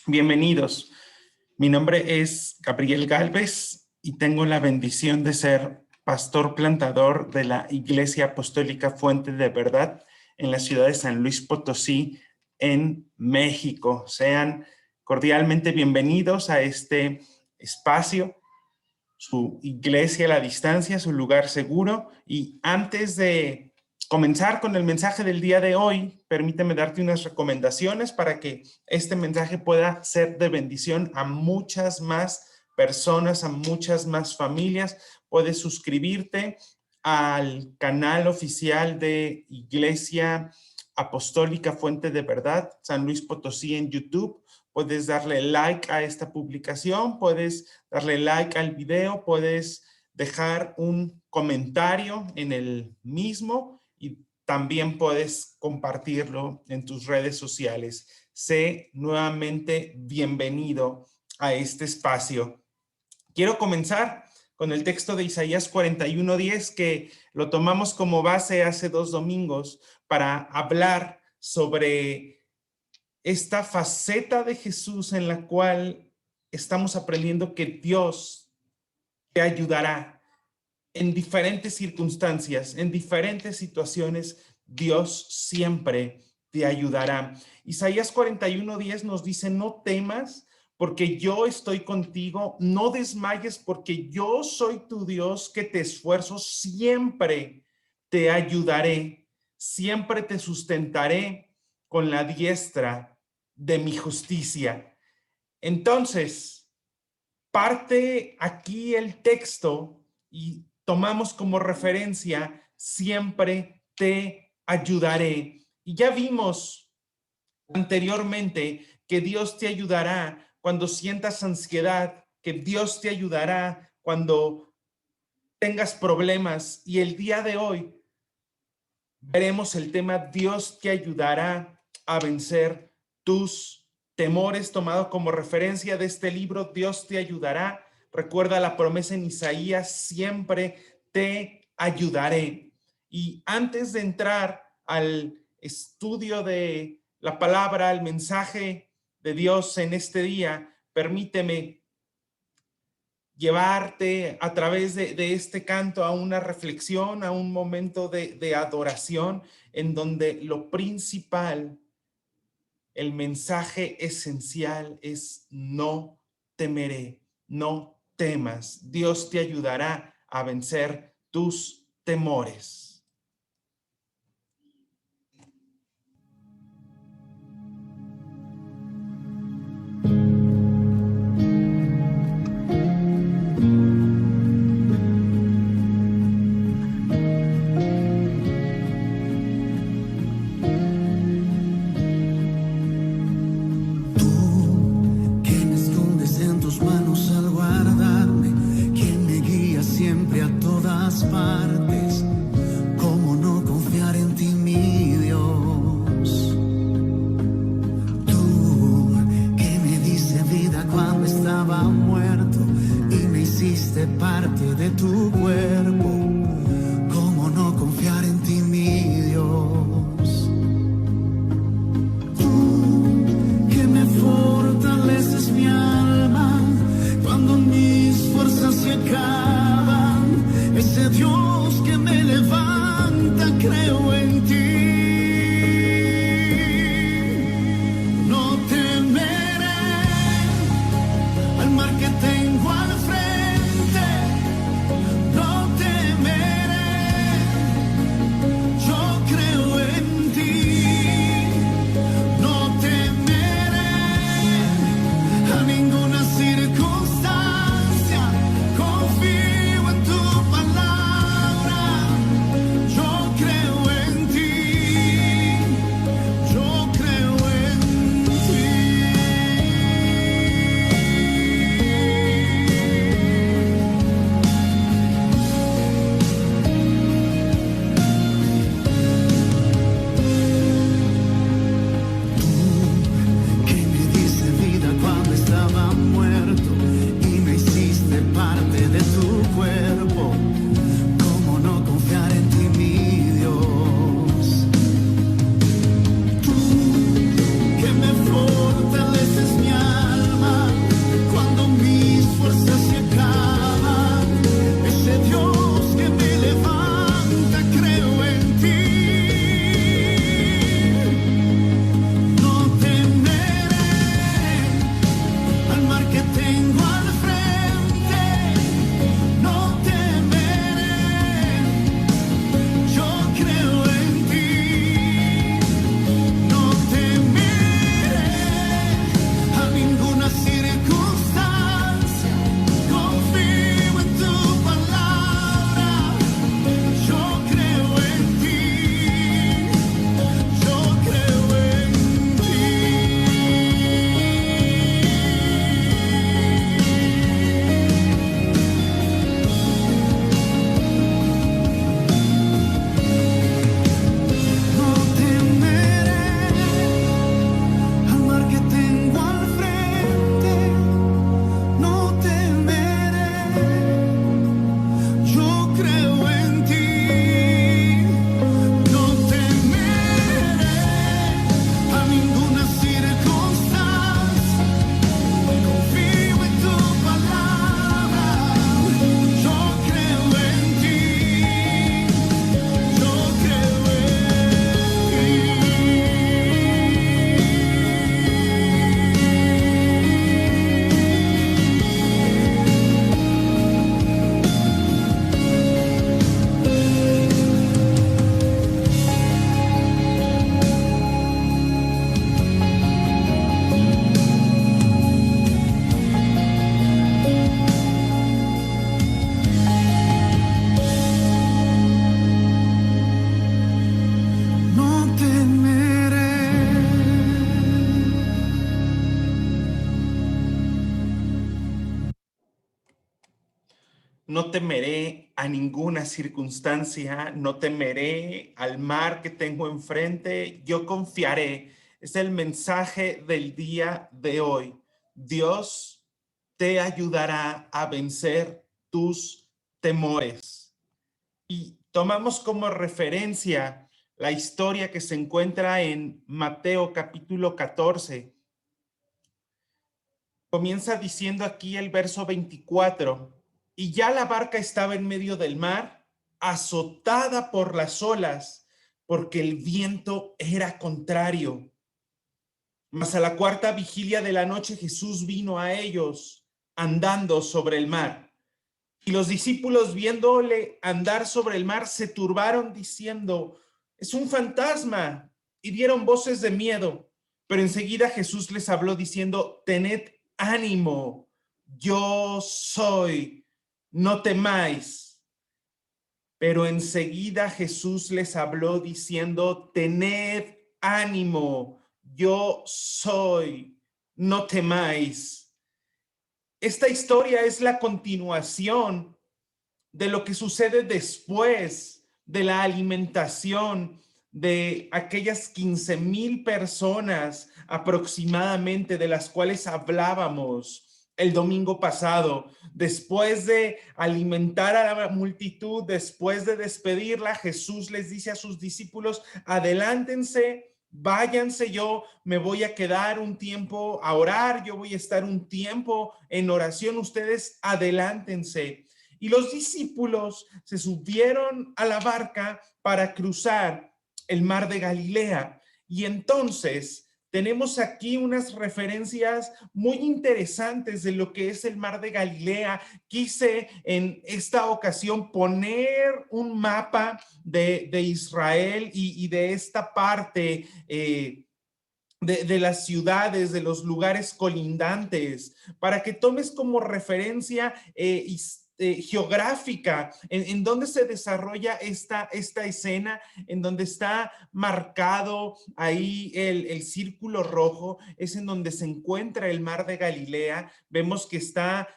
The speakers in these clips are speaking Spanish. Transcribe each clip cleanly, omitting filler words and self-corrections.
Bienvenidos. Mi nombre es Gabriel Gálvez y tengo la bendición de ser pastor plantador de la Iglesia Apostólica Fuente de Verdad en la ciudad de San Luis Potosí, en México. Sean cordialmente bienvenidos a este espacio, su iglesia a la distancia, su lugar seguro. Y antes de comenzar con el mensaje del día de hoy, permíteme darte unas recomendaciones para que este mensaje pueda ser de bendición a muchas más personas, a muchas más familias. Puedes suscribirte al canal oficial de Iglesia Apostólica Fuente de Verdad, San Luis Potosí en YouTube. Puedes darle like a esta publicación, puedes darle like al video, puedes dejar un comentario en el mismo y también puedes compartirlo en tus redes sociales. Sé nuevamente bienvenido a este espacio. Quiero comenzar con el texto de Isaías 41:10, que lo tomamos como base hace 2 domingos para hablar sobre esta faceta de Jesús en la cual estamos aprendiendo que Dios te ayudará en diferentes circunstancias, en diferentes situaciones. Dios siempre te ayudará. Isaías 41:10 nos dice: no temas, porque yo estoy contigo, no desmayes, porque yo soy tu Dios que te esfuerzo, siempre te ayudaré, siempre te sustentaré con la diestra de mi justicia. Entonces, parte aquí el texto y tomamos como referencia: siempre te ayudaré. Y ya vimos anteriormente que Dios te ayudará cuando sientas ansiedad, que Dios te ayudará cuando tengas problemas. Y el día de hoy veremos el tema: Dios te ayudará a vencer tus temores, tomado como referencia de este libro, Dios te ayudará. Recuerda la promesa en Isaías: siempre te ayudaré. Y antes de entrar al estudio de la palabra, al mensaje de Dios en este día, permíteme llevarte a través de este canto a una reflexión, a un momento de adoración, en donde lo principal, el mensaje esencial es: no temeré, no temas. Dios te ayudará a vencer tus temores. Partes, ¿cómo no confiar en ti, mi Dios? Tú que me diste vida cuando estaba muerto y me hiciste parte de tu cuerpo, ¿cómo no confiar en ti, mi Dios? Tú que me fortaleces mi alma cuando mis fuerzas se acaban, ese Dios que me levanta, creo en ti. No temeré al mar que tengo al frente, no temeré a ninguna circunstancia, no temeré al mar que tengo enfrente, yo confiaré. Es el mensaje del día de hoy. Dios te ayudará a vencer tus temores. Y tomamos como referencia la historia que se encuentra en Mateo capítulo 14. Comienza diciendo aquí el verso 24, y ya la barca estaba en medio del mar, azotada por las olas, porque el viento era contrario. Mas a la cuarta vigilia de la noche Jesús vino a ellos andando sobre el mar. Y los discípulos, viéndole andar sobre el mar, se turbaron diciendo, es un fantasma, y dieron voces de miedo. Pero enseguida Jesús les habló diciendo, tened ánimo, yo soy, no temáis. Pero enseguida Jesús les habló diciendo, tened ánimo, yo soy, no temáis. Esta historia es la continuación de lo que sucede después de la alimentación de aquellas 15,000 personas aproximadamente de las cuales hablábamos el domingo pasado. Después de alimentar a la multitud, después de despedirla, Jesús les dice a sus discípulos, adelántense, váyanse, yo me voy a quedar un tiempo a orar, yo voy a estar un tiempo en oración, ustedes adelántense. Y los discípulos se subieron a la barca para cruzar el mar de Galilea. Y entonces tenemos aquí unas referencias muy interesantes de lo que es el mar de Galilea. Quise en esta ocasión poner un mapa de Israel y de esta parte de las ciudades, de los lugares colindantes, para que tomes como referencia geográfica en donde se desarrolla esta escena, en donde está marcado ahí el círculo rojo, es en donde se encuentra el mar de Galilea. Vemos que está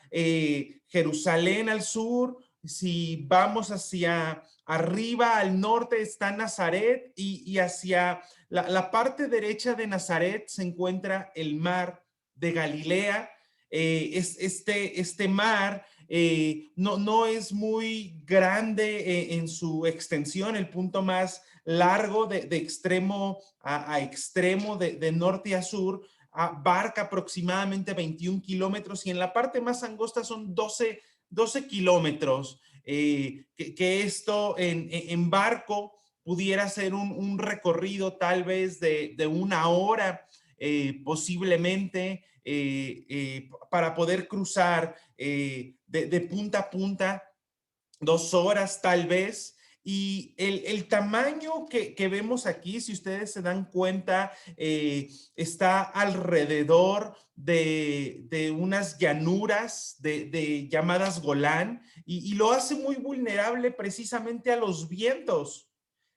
Jerusalén al sur. Si vamos hacia arriba al norte está Nazaret y hacia la parte derecha de Nazaret se encuentra el mar de Galilea. Este mar no es muy grande en su extensión, el punto más largo de extremo a extremo, de norte a sur, abarca aproximadamente 21 kilómetros y en la parte más angosta son 12 kilómetros, que esto en barco pudiera ser un recorrido tal vez de una hora, posiblemente, para poder cruzar de punta a punta, 2 horas tal vez. Y el tamaño que vemos aquí, si ustedes se dan cuenta, está alrededor de unas llanuras llamadas Golán y lo hace muy vulnerable precisamente a los vientos.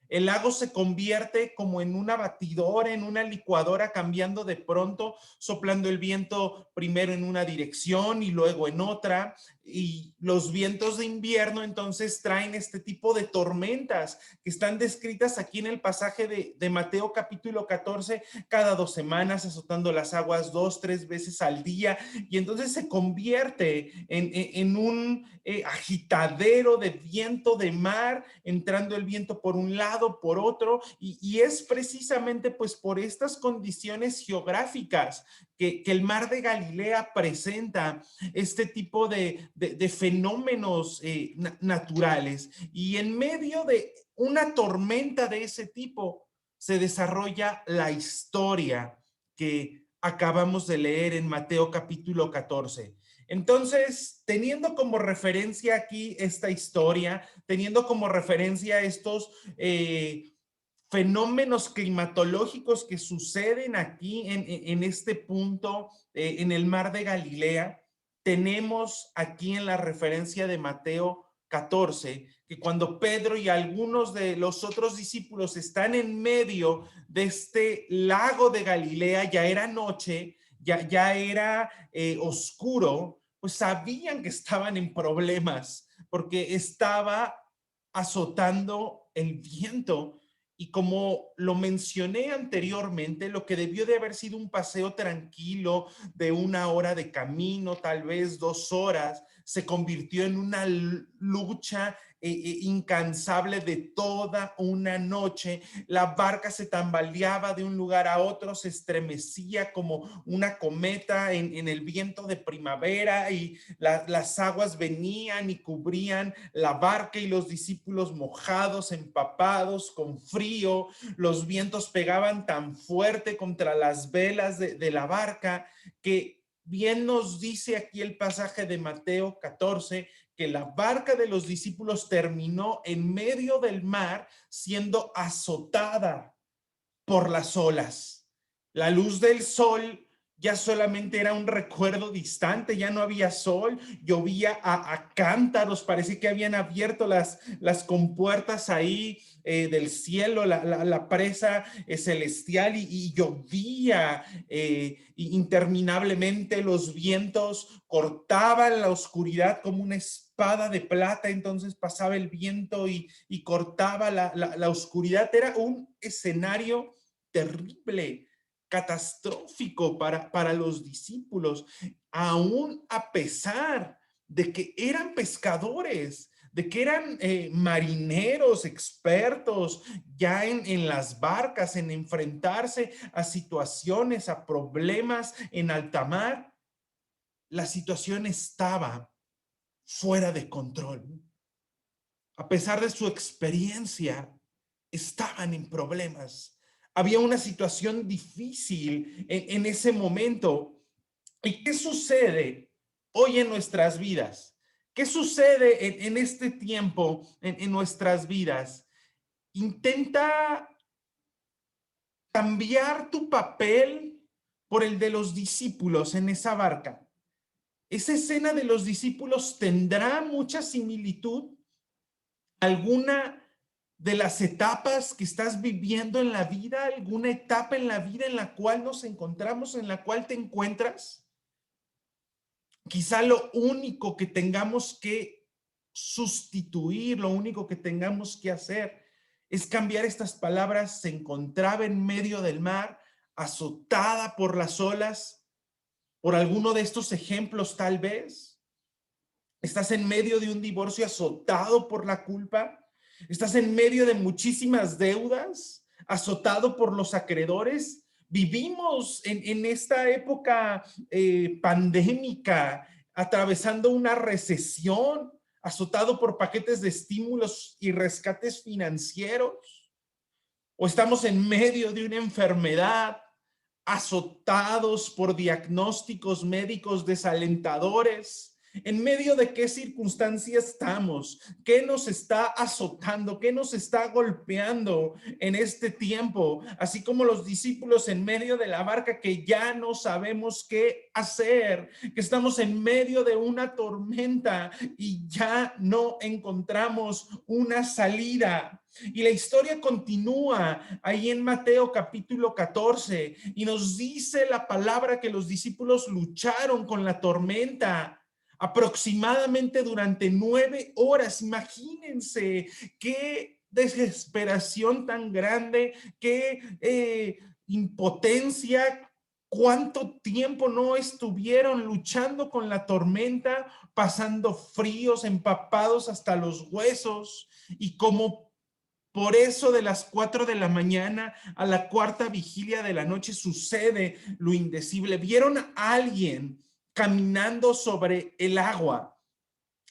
El lago se convierte como en una batidora, en una licuadora, cambiando de pronto, soplando el viento primero en una dirección y luego en otra. Y los vientos de invierno entonces traen este tipo de tormentas que están descritas aquí en el pasaje de Mateo capítulo 14, cada 2 semanas, azotando las aguas 2, 3 veces al día. Y entonces se convierte en un agitadero de viento de mar, entrando el viento por un lado, por otro, y es precisamente pues por estas condiciones geográficas que el mar de Galilea presenta este tipo de fenómenos naturales. Y en medio de una tormenta de ese tipo se desarrolla la historia que acabamos de leer en Mateo capítulo 14. Entonces, teniendo como referencia aquí esta historia, teniendo como referencia estos fenómenos climatológicos que suceden aquí en este punto, en el mar de Galilea, tenemos aquí en la referencia de Mateo 14, que cuando Pedro y algunos de los otros discípulos están en medio de este lago de Galilea, ya era noche, ya era oscuro, pues sabían que estaban en problemas. porque estaba azotando el viento. Y como lo mencioné anteriormente, lo que debió de haber sido un paseo tranquilo de 1 hora de camino, tal vez 2 horas, se convirtió en una lucha incansable de toda una noche. La barca se tambaleaba de un lugar a otro, se estremecía como una cometa en el viento de primavera, y las aguas venían y cubrían la barca y los discípulos mojados, empapados, con frío. Los vientos pegaban tan fuerte contra las velas de la barca que bien nos dice aquí el pasaje de Mateo 14, que la barca de los discípulos terminó en medio del mar siendo azotada por las olas. La luz del sol ya solamente era un recuerdo distante, ya no había sol, llovía a cántaros, parecía que habían abierto las compuertas ahí del cielo, la presa celestial, y llovía interminablemente. Los vientos cortaban la oscuridad como una espada de plata, entonces pasaba el viento y cortaba la oscuridad. Era un escenario terrible, catastrófico para los discípulos, aún a pesar de que eran pescadores, de que eran marineros expertos ya en las barcas, en enfrentarse a situaciones, a problemas en alta mar. La situación estaba fuera de control. A pesar de su experiencia, estaban en problemas. Había una situación difícil en ese momento. ¿Y qué sucede hoy en nuestras vidas? ¿Qué sucede en este tiempo en nuestras vidas? Intenta cambiar tu papel por el de los discípulos en esa barca. Esa escena de los discípulos tendrá mucha similitud. ¿Alguna de las etapas que estás viviendo en la vida, alguna etapa en la vida en la cual nos encontramos, en la cual te encuentras? Quizá lo único que tengamos que sustituir, lo único que tengamos que hacer es cambiar estas palabras: se encontraba en medio del mar, azotada por las olas. Por alguno de estos ejemplos, tal vez estás en medio de un divorcio, azotado por la culpa. Estás en medio de muchísimas deudas, azotado por los acreedores. Vivimos en esta época pandémica, atravesando una recesión, azotado por paquetes de estímulos y rescates financieros. O estamos en medio de una enfermedad, azotados por diagnósticos médicos desalentadores. ¿En medio de qué circunstancia estamos? ¿Qué nos está azotando? ¿Qué nos está golpeando en este tiempo? Así como los discípulos en medio de la barca, que ya no sabemos qué hacer, que estamos en medio de una tormenta y ya no encontramos una salida. Y la historia continúa ahí en Mateo capítulo 14 y nos dice la palabra que los discípulos lucharon con la tormenta aproximadamente durante 9 horas. Imagínense qué desesperación tan grande, qué impotencia. ¿Cuánto tiempo no estuvieron luchando con la tormenta, pasando fríos, empapados hasta los huesos? Y como por eso de las 4 de la mañana a la cuarta vigilia de la noche sucede lo indecible. Vieron a alguien caminando sobre el agua.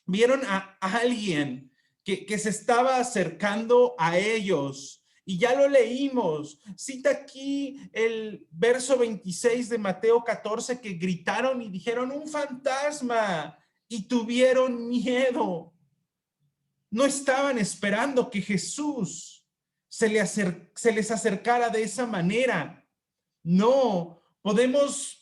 Vieron a alguien que se estaba acercando a ellos. Y ya lo leímos. Cita aquí el verso 26 de Mateo 14, que gritaron y dijeron: un fantasma, y tuvieron miedo. No estaban esperando que Jesús se les acercara de esa manera. No, podemos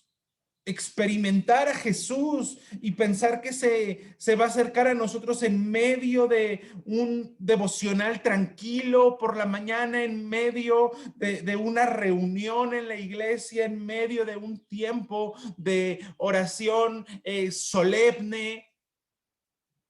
experimentar a Jesús y pensar que se va a acercar a nosotros en medio de un devocional tranquilo por la mañana, en medio de una reunión en la iglesia, en medio de un tiempo de oración solemne.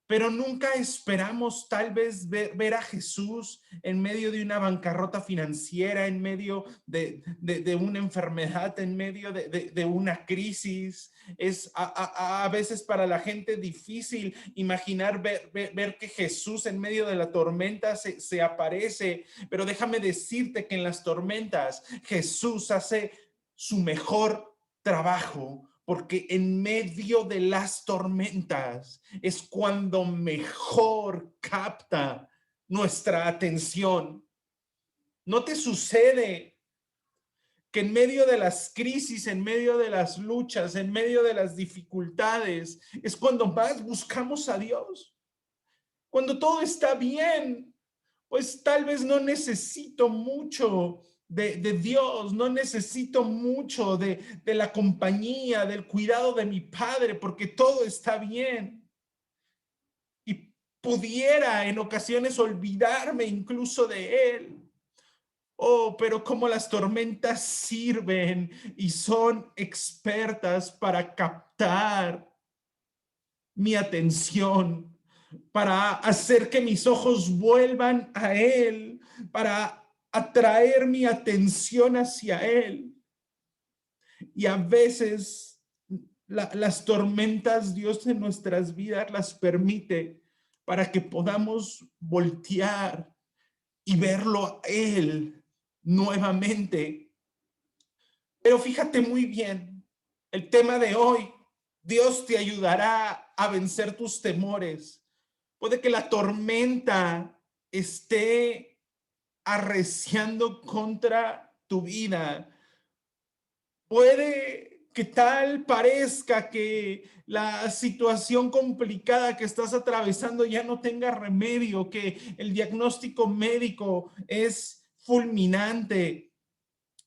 pero nunca esperamos tal vez ver a Jesús en medio de una bancarrota financiera, en medio de una enfermedad, en medio de una crisis. Es a veces para la gente difícil imaginar ver que Jesús en medio de la tormenta se aparece, pero déjame decirte que en las tormentas Jesús hace su mejor trabajo, porque en medio de las tormentas es cuando mejor capta nuestra atención. ¿No te sucede que en medio de las crisis, en medio de las luchas, en medio de las dificultades, es cuando más buscamos a Dios? Cuando todo está bien, pues tal vez no necesito mucho de Dios, no necesito mucho de la compañía, del cuidado de mi padre, porque todo está bien. Y pudiera en ocasiones olvidarme incluso de él. Oh, pero como las tormentas sirven y son expertas para captar mi atención, para hacer que mis ojos vuelvan a él, para atraer mi atención hacia él. Y a veces las tormentas Dios en nuestras vidas las permite para que podamos voltear y verlo a él nuevamente. Pero fíjate muy bien, el tema de hoy, Dios te ayudará a vencer tus temores. Puede que la tormenta esté arreciando contra tu vida. Puede que tal parezca que la situación complicada que estás atravesando ya no tenga remedio, que el diagnóstico médico es fulminante,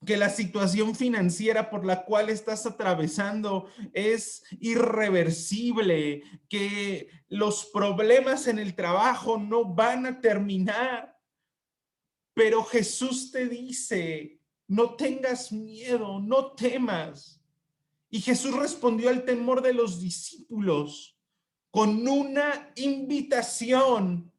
que la situación financiera por la cual estás atravesando es irreversible, que los problemas en el trabajo no van a terminar. Pero Jesús te dice, no tengas miedo, no temas. Y Jesús respondió al temor de los discípulos con una invitación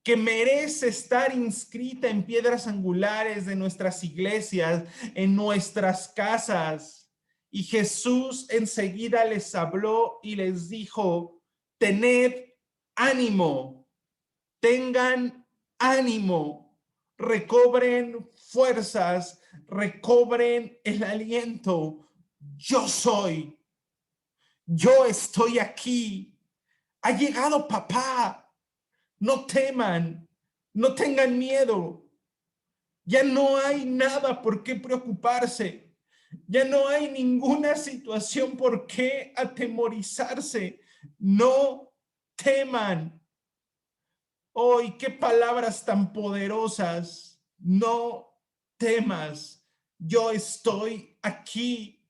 que merece estar inscrita en piedras angulares de nuestras iglesias, en nuestras casas. Y Jesús enseguida les habló y les dijo, tened ánimo, tengan ánimo, recobren fuerzas, recobren el aliento. Yo soy, yo estoy aquí. Ha llegado papá. No teman, no tengan miedo. Ya no hay nada por qué preocuparse. Ya no hay ninguna situación por qué atemorizarse. No teman. Hoy, qué palabras tan poderosas. No temas. Yo estoy aquí.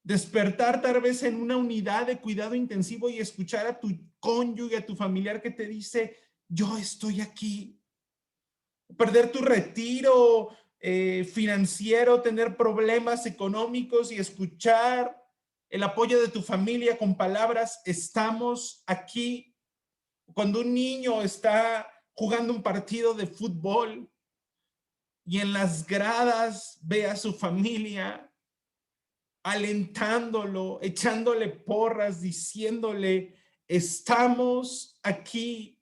Despertar tal vez en una unidad de cuidado intensivo y escuchar a tu cónyuge, a tu familiar que te dice, yo estoy aquí. Perder tu retiro financiero, tener problemas económicos y escuchar el apoyo de tu familia con palabras, estamos aquí. Cuando un niño está jugando un partido de fútbol y en las gradas ve a su familia alentándolo, echándole porras, diciéndole, estamos aquí.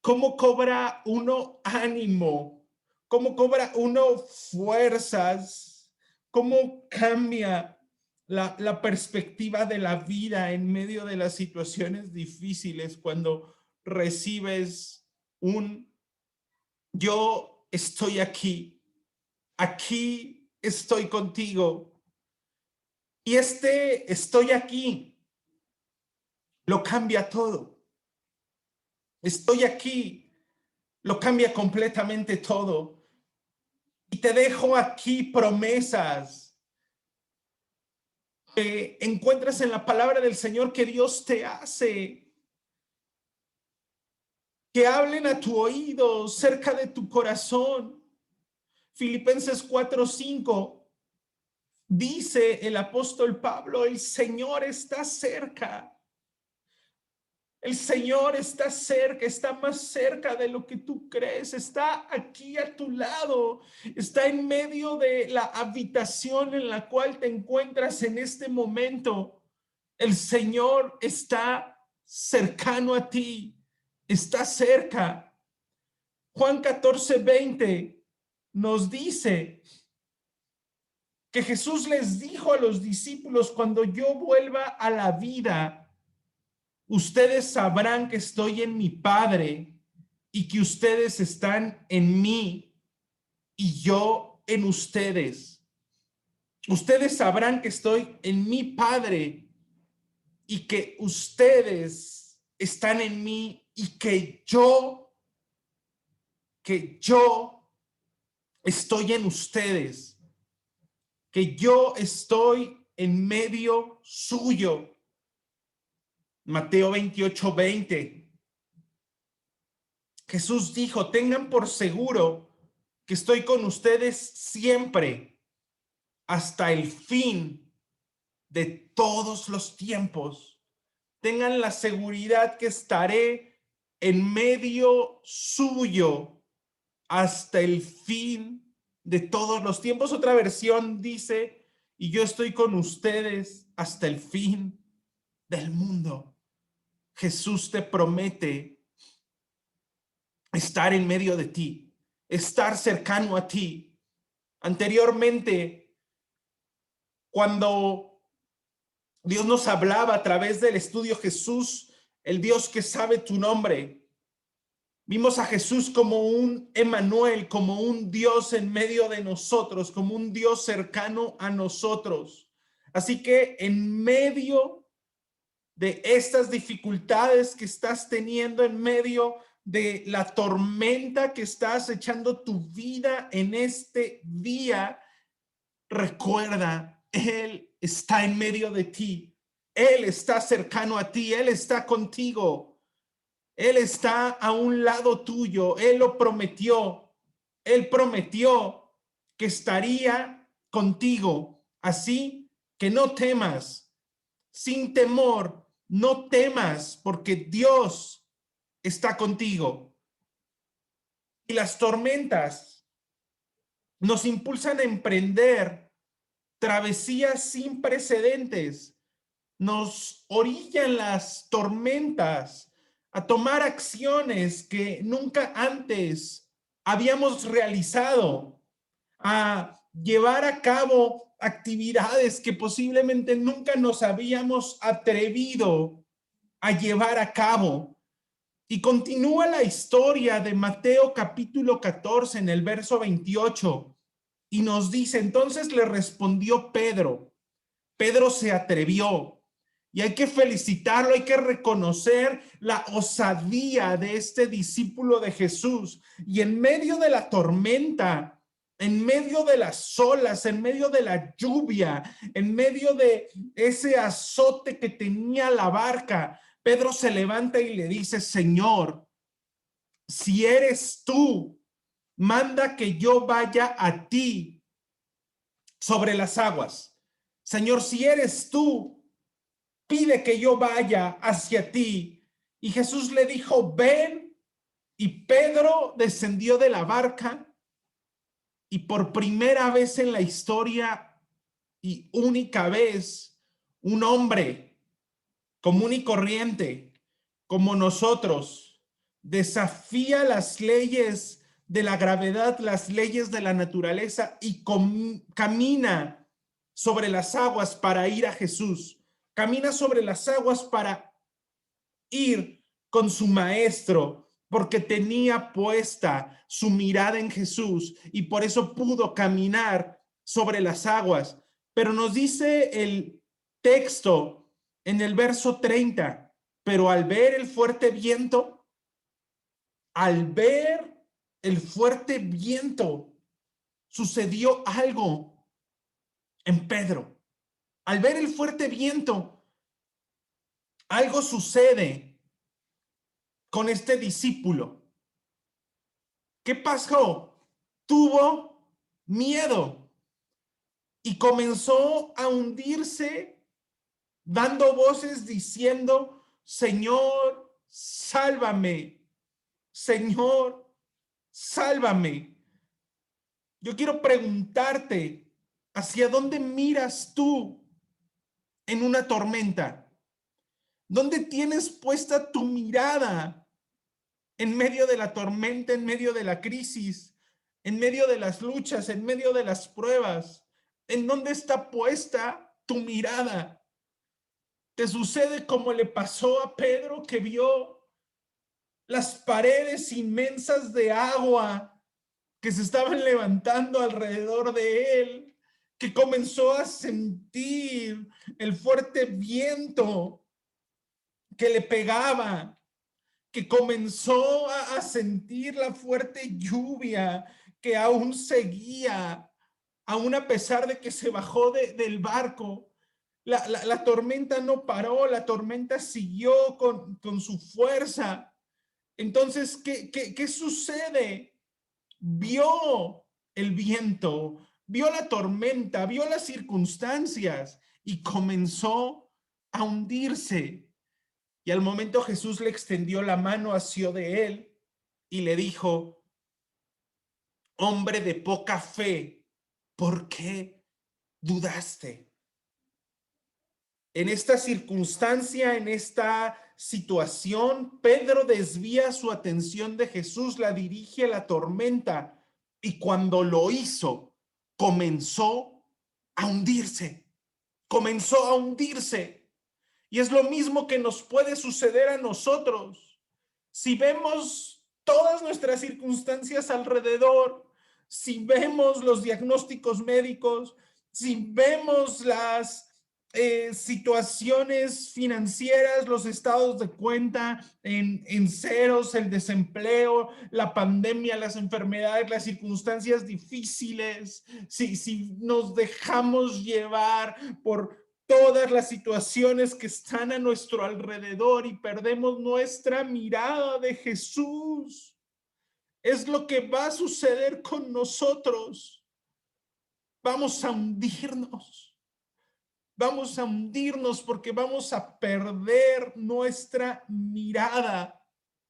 ¿Cómo cobra uno ánimo? ¿Cómo cobra uno fuerzas? ¿Cómo cambia la perspectiva de la vida en medio de las situaciones difíciles cuando recibes un yo estoy aquí, aquí estoy contigo? Y estoy aquí lo cambia todo. Estoy aquí lo cambia completamente todo. Y te dejo aquí promesas que encuentras en la palabra del Señor que Dios te hace. Que hablen a tu oído, cerca de tu corazón. Filipenses 4:5 dice el apóstol Pablo, el Señor está cerca. El Señor está cerca, está más cerca de lo que tú crees, está aquí a tu lado, está en medio de la habitación en la cual te encuentras en este momento. El Señor está cercano a ti, está cerca. Juan 14:20 nos dice que Jesús les dijo a los discípulos: cuando yo vuelva a la vida, ustedes sabrán que estoy en mi Padre y que ustedes están en mí y yo en ustedes. Ustedes sabrán que estoy en mi Padre y que ustedes están en mí y que yo estoy en ustedes, que yo estoy en medio suyo. Mateo 28:20. Jesús dijo: tengan por seguro que estoy con ustedes siempre hasta el fin de todos los tiempos. Tengan la seguridad que estaré en medio suyo hasta el fin de todos los tiempos. Otra versión dice: y yo estoy con ustedes hasta el fin del mundo. Jesús te promete estar en medio de ti, estar cercano a ti. Anteriormente, cuando Dios nos hablaba a través del estudio Jesús, el Dios que sabe tu nombre, vimos a Jesús como un Emmanuel, como un Dios en medio de nosotros, como un Dios cercano a nosotros. Así que en medio de estas dificultades que estás teniendo, en medio de la tormenta que estás echando tu vida en este día, recuerda, Él está en medio de ti. Él está cercano a ti. Él está contigo. Él está a un lado tuyo. Él lo prometió. Él prometió que estaría contigo. Así que no temas. Sin temor, no temas, porque Dios está contigo. Y las tormentas nos impulsan a emprender travesías sin precedentes. Nos orillan las tormentas a tomar acciones que nunca antes habíamos realizado, a llevar a cabo actividades que posiblemente nunca nos habíamos atrevido a llevar a cabo. Y continúa la historia de Mateo capítulo 14 en el verso 28 y nos dice: entonces le respondió Pedro. Pedro se atrevió y hay que felicitarlo, hay que reconocer la osadía de este discípulo de Jesús. Y en medio de la tormenta, en medio de las olas, en medio de la lluvia, en medio de ese azote que tenía la barca, Pedro se levanta y le dice: Señor, si eres tú, manda que yo vaya a ti sobre las aguas. Señor, si eres tú, pide que yo vaya hacia ti. Y Jesús le dijo: ven. Y Pedro descendió de la barca y por primera vez en la historia y única vez, un hombre común y corriente como nosotros desafía las leyes de la gravedad, las leyes de la naturaleza y camina sobre las aguas para ir a Jesús. Camina sobre las aguas para ir con su maestro, porque tenía puesta su mirada en Jesús y por eso pudo caminar sobre las aguas. Pero nos dice el texto en el verso 30, pero al ver el fuerte viento, sucedió algo en Pedro. Al ver el fuerte viento, algo sucede con este discípulo. ¿Qué pasó? Tuvo miedo y comenzó a hundirse, dando voces diciendo: Señor, sálvame. Señor, sálvame. Yo quiero preguntarte, ¿hacia dónde miras tú en una tormenta? ¿Dónde tienes puesta tu mirada en medio de la tormenta, en medio de la crisis, en medio de las luchas, en medio de las pruebas? ¿En dónde está puesta tu mirada? ¿Te sucede como le pasó a Pedro, que vio las paredes inmensas de agua que se estaban levantando alrededor de él, que comenzó a sentir el fuerte viento que le pegaba, que comenzó a sentir la fuerte lluvia que aún seguía, aún a pesar de que se bajó del barco? La tormenta no paró, la tormenta siguió con su fuerza. Entonces, ¿qué sucede? Vio el viento, vio la tormenta, vio las circunstancias y comenzó a hundirse. Y al momento Jesús le extendió la mano hacia de él y le dijo: hombre de poca fe, ¿por qué dudaste? En esta circunstancia, en esta situación, Pedro desvía su atención de Jesús, la dirige a la tormenta, y cuando lo hizo, comenzó a hundirse, comenzó a hundirse. Y es lo mismo que nos puede suceder a nosotros. Si vemos todas nuestras circunstancias alrededor, si vemos los diagnósticos médicos, si vemos las situaciones financieras, los estados de cuenta en ceros, el desempleo, la pandemia, las enfermedades, las circunstancias difíciles, si nos dejamos llevar por todas las situaciones que están a nuestro alrededor y perdemos nuestra mirada de Jesús, es lo que va a suceder con nosotros. Vamos a hundirnos. Vamos a hundirnos porque vamos a perder nuestra mirada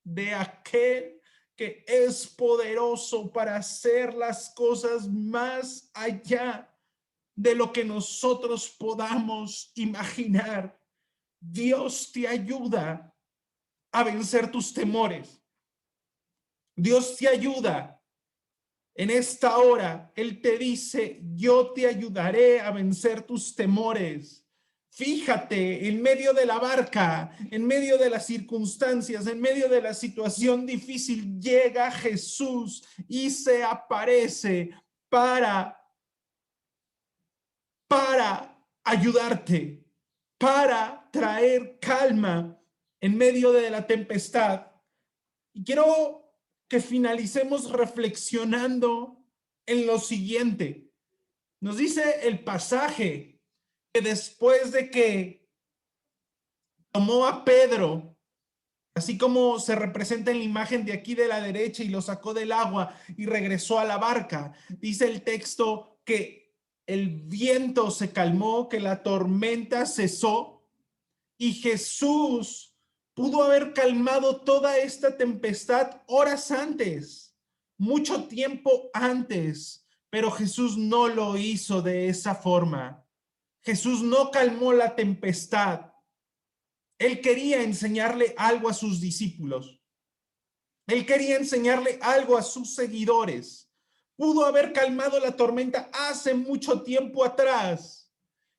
de aquel que es poderoso para hacer las cosas más allá de lo que nosotros podamos imaginar. Dios te ayuda a vencer tus temores. Dios te ayuda. En esta hora, Él te dice: yo te ayudaré a vencer tus temores. Fíjate, en medio de la barca, en medio de las circunstancias, en medio de la situación difícil, llega Jesús y se aparece para ayudarte, para traer calma en medio de la tempestad. Y quiero que finalicemos reflexionando en lo siguiente. Nos dice el pasaje que después de que tomó a Pedro, así como se representa en la imagen de aquí de la derecha, y lo sacó del agua y regresó a la barca, dice el texto que el viento se calmó, que la tormenta cesó, y Jesús pudo haber calmado toda esta tempestad horas antes, mucho tiempo antes, pero Jesús no lo hizo de esa forma. Jesús no calmó la tempestad. Él quería enseñarle algo a sus discípulos. Él quería enseñarle algo a sus seguidores. Pudo haber calmado la tormenta hace mucho tiempo atrás.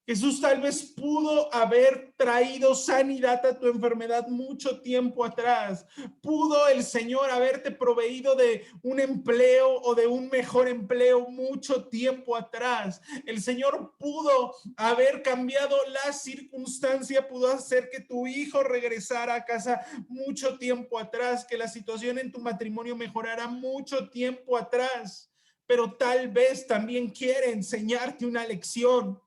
Jesús tal vez pudo haber traído sanidad a tu enfermedad mucho tiempo atrás. Pudo el Señor haberte proveído de un empleo o de un mejor empleo mucho tiempo atrás. El Señor pudo haber cambiado la circunstancia, pudo hacer que tu hijo regresara a casa mucho tiempo atrás, que la situación en tu matrimonio mejorara mucho tiempo atrás. Pero tal vez también quiere enseñarte una lección.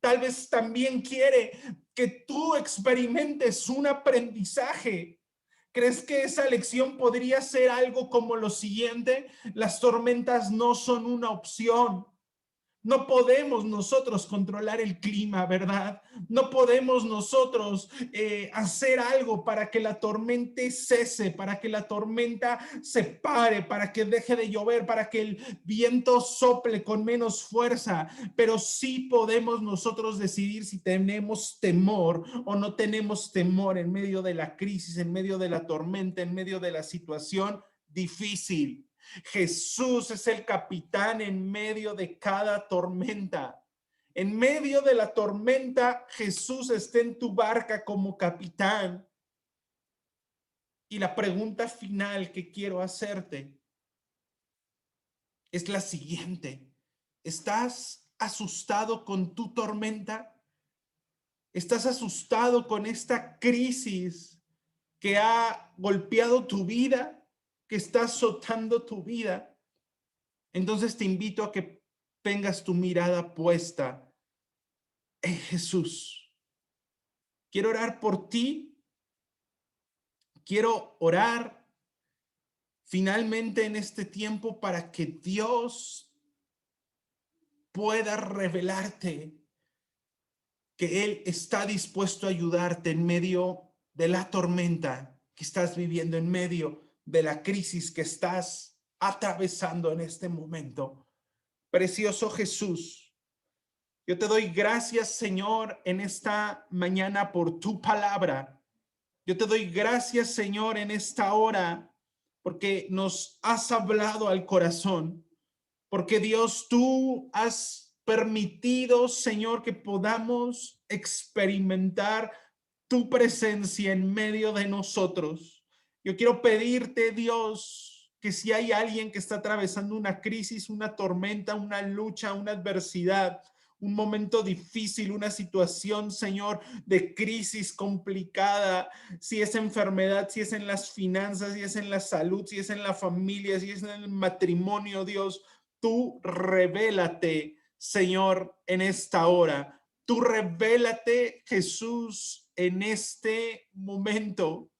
Tal vez también quiere que tú experimentes un aprendizaje. ¿Crees que esa lección podría ser algo como lo siguiente? Las tormentas no son una opción. No podemos nosotros controlar el clima, ¿verdad? No podemos nosotros hacer algo para que la tormenta cese, para que la tormenta se pare, para que deje de llover, para que el viento sople con menos fuerza. Pero sí podemos nosotros decidir si tenemos temor o no tenemos temor en medio de la crisis, en medio de la tormenta, en medio de la situación difícil. Jesús es el capitán en medio de cada tormenta. En medio de la tormenta, Jesús está en tu barca como capitán. Y la pregunta final que quiero hacerte es la siguiente. ¿Estás asustado con tu tormenta? ¿Estás asustado con esta crisis que ha golpeado tu vida, que está azotando tu vida? Entonces te invito a que tengas tu mirada puesta en Jesús. Quiero orar por ti. Quiero orar finalmente en este tiempo para que Dios pueda revelarte que Él está dispuesto a ayudarte en medio de la tormenta que estás viviendo, en medio de la crisis que estás atravesando en este momento. Precioso Jesús, yo te doy gracias, Señor, en esta mañana por tu palabra. Yo te doy gracias, Señor, en esta hora, porque nos has hablado al corazón, porque Dios, tú has permitido, Señor, que podamos experimentar tu presencia en medio de nosotros. Yo quiero pedirte, Dios, que si hay alguien que está atravesando una crisis, una tormenta, una lucha, una adversidad, un momento difícil, una situación, Señor, de crisis complicada, si es enfermedad, si es en las finanzas, si es en la salud, si es en la familia, si es en el matrimonio, Dios, tú revélate, Señor, en esta hora. Tú revélate, Jesús, en este momento.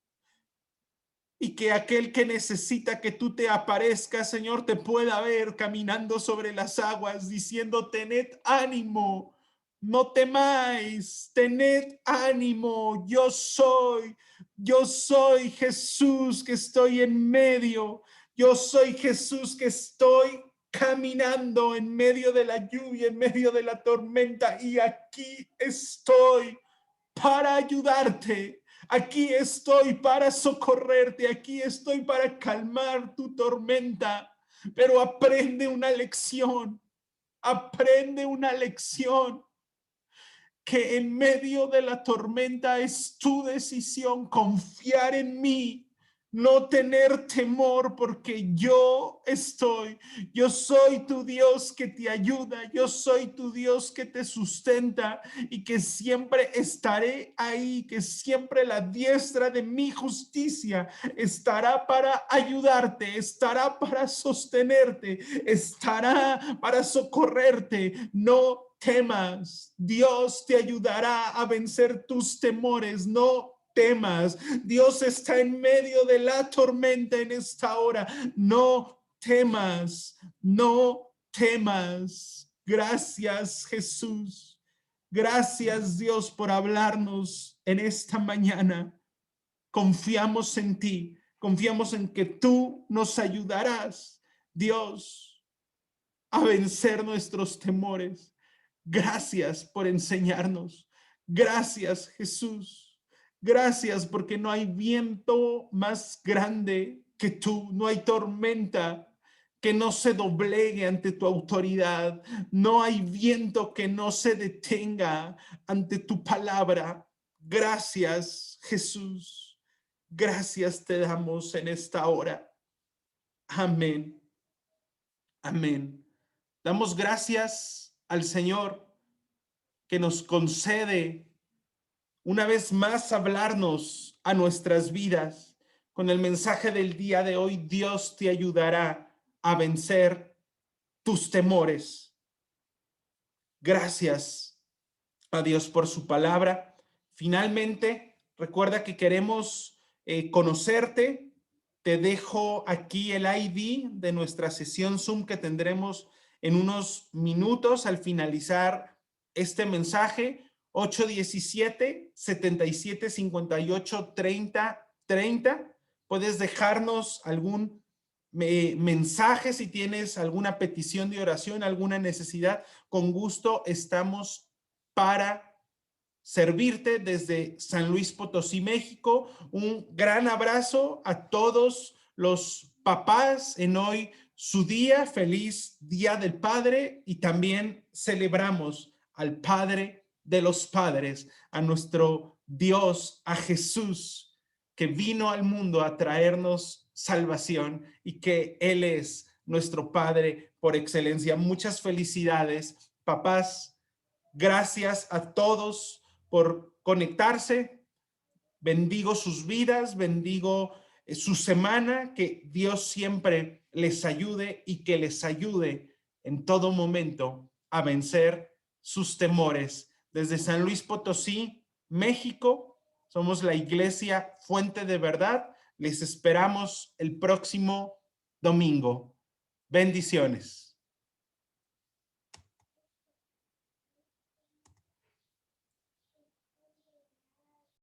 Y que aquel que necesita que tú te aparezcas, Señor, te pueda ver caminando sobre las aguas, diciendo, tened ánimo, no temáis, tened ánimo, yo soy Jesús que estoy en medio, yo soy Jesús que estoy caminando en medio de la lluvia, en medio de la tormenta, y aquí estoy para ayudarte. Aquí estoy para socorrerte, aquí estoy para calmar tu tormenta, pero aprende una lección, que en medio de la tormenta es tu decisión confiar en mí, no tener temor, porque yo soy tu Dios que te ayuda, yo soy tu Dios que te sustenta y que siempre estaré ahí, que siempre la diestra de mi justicia estará para ayudarte, estará para sostenerte, estará para socorrerte. No temas, Dios te ayudará a vencer tus temores, no temas. Dios está en medio de la tormenta en esta hora. No temas, no temas. Gracias, Jesús. Gracias, Dios, por hablarnos en esta mañana. Confiamos en ti, confiamos en que tú nos ayudarás, Dios, a vencer nuestros temores. Gracias por enseñarnos. Gracias, Jesús. Gracias porque no hay viento más grande que tú, no hay tormenta que no se doblegue ante tu autoridad, no hay viento que no se detenga ante tu palabra. Gracias, Jesús. Gracias te damos en esta hora. Amén. Amén. Damos gracias al Señor que nos concede una vez más hablarnos a nuestras vidas. Con el mensaje del día de hoy, Dios te ayudará a vencer tus temores. Gracias a Dios por su palabra. Finalmente, recuerda que queremos conocerte. Te dejo aquí el ID de nuestra sesión Zoom que tendremos en unos minutos al finalizar este mensaje. 817-7758-3030. Puedes dejarnos algún mensaje si tienes alguna petición de oración, alguna necesidad. Con gusto estamos para servirte desde San Luis Potosí, México. Un gran abrazo a todos los papás en hoy su día. Feliz Día del Padre, y también celebramos al Padre de los padres, a nuestro Dios, a Jesús, que vino al mundo a traernos salvación y que Él es nuestro Padre por excelencia. Muchas felicidades, papás. Gracias a todos por conectarse. Bendigo sus vidas, bendigo su semana, que Dios siempre les ayude y que les ayude en todo momento a vencer sus temores. Desde San Luis Potosí, México, somos la Iglesia Fuente de Verdad. Les esperamos el próximo domingo. Bendiciones.